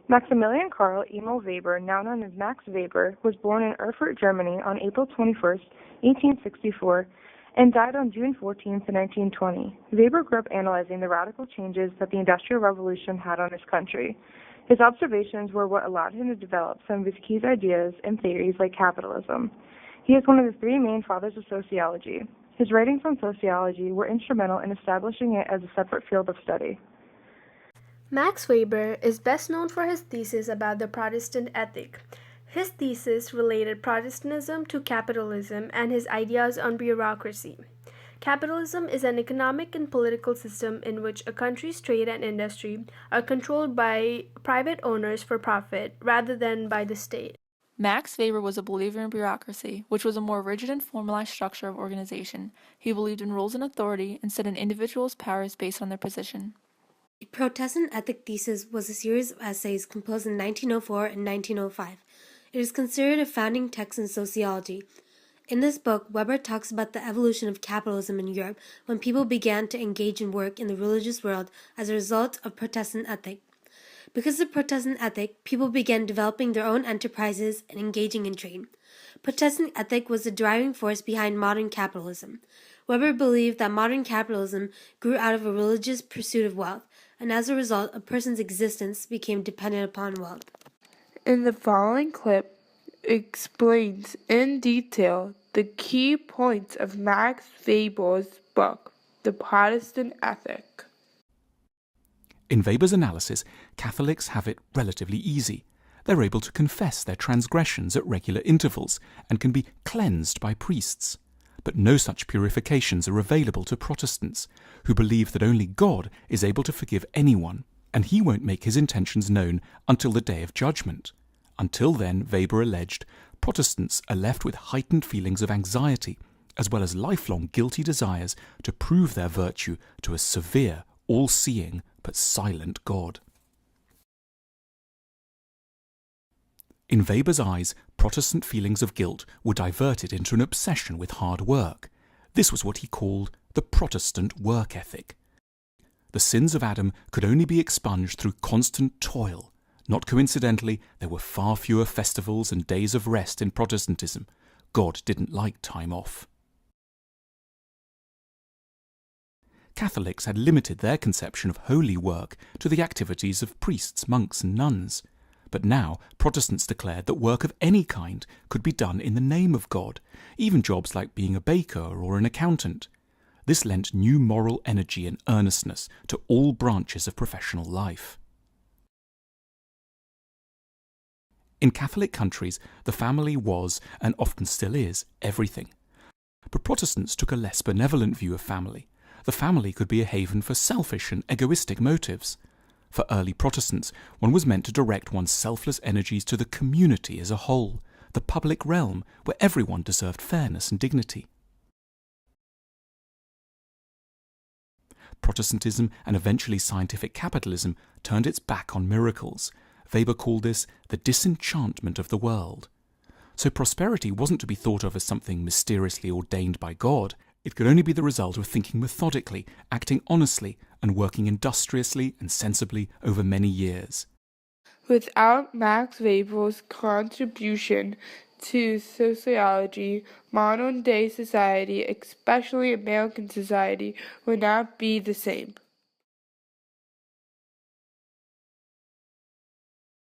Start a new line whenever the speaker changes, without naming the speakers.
Maximilian Karl Emil Weber, now known as Max Weber, was born in Erfurt, Germany on April 21, 1864, and died on June 14, 1920. Weber grew up analyzing the radical changes that the Industrial Revolution had on his country. His observations were what allowed him to develop some of his key ideas and theories like capitalism. He is one of the three main fathers of sociology. His writings on sociology were instrumental in establishing it as a separate field of study.
Max Weber is best known for his thesis about the Protestant ethic. His thesis related Protestantism to capitalism and his ideas on bureaucracy. Capitalism is an economic and political system in which a country's trade and industry are controlled by private owners for profit rather than by the state.
Max Weber was a believer in bureaucracy, which was a more rigid and formalized structure of organization. He believed in rules and authority instead of individuals' powers based on their position.
The Protestant Ethic Thesis was a series of essays composed in 1904 and 1905. It is considered a founding text in sociology. In this book, Weber talks about the evolution of capitalism in Europe when people began to engage in work in the religious world as a result of Protestant ethic. Because of Protestant ethic, people began developing their own enterprises and engaging in trade. Protestant ethic was the driving force behind modern capitalism. Weber believed that modern capitalism grew out of a religious pursuit of wealth, and as a result, a person's existence became dependent upon wealth.
In the following clip, explains in detail the key points of Max Weber's book, The Protestant Ethic.
In Weber's analysis, Catholics have it relatively easy. They're able to confess their transgressions at regular intervals and can be cleansed by priests. But no such purifications are available to Protestants, who believe that only God is able to forgive anyone, and he won't make his intentions known until the day of judgment. Until then, Weber alleged, Protestants are left with heightened feelings of anxiety, as well as lifelong guilty desires to prove their virtue to a severe, all-seeing, but silent God. In Weber's eyes, Protestant feelings of guilt were diverted into an obsession with hard work. This was what he called the Protestant work ethic. The sins of Adam could only be expunged through constant toil. Not coincidentally, there were far fewer festivals and days of rest in Protestantism. God didn't like time off. Catholics had limited their conception of holy work to the activities of priests, monks, and nuns. But now Protestants declared that work of any kind could be done in the name of God, even jobs like being a baker or an accountant. This lent new moral energy and earnestness to all branches of professional life. In Catholic countries, the family was, and often still is, everything. But Protestants took a less benevolent view of family. The family could be a haven for selfish and egoistic motives. For early Protestants, one was meant to direct one's selfless energies to the community as a whole, the public realm where everyone deserved fairness and dignity. Protestantism and eventually scientific capitalism turned its back on miracles. Weber called this the disenchantment of the world. So prosperity wasn't to be thought of as something mysteriously ordained by God. It could only be the result of thinking methodically, acting honestly, and working industriously and sensibly over many years.
Without Max Weber's contribution to sociology, modern-day society, especially American society, would not be the same.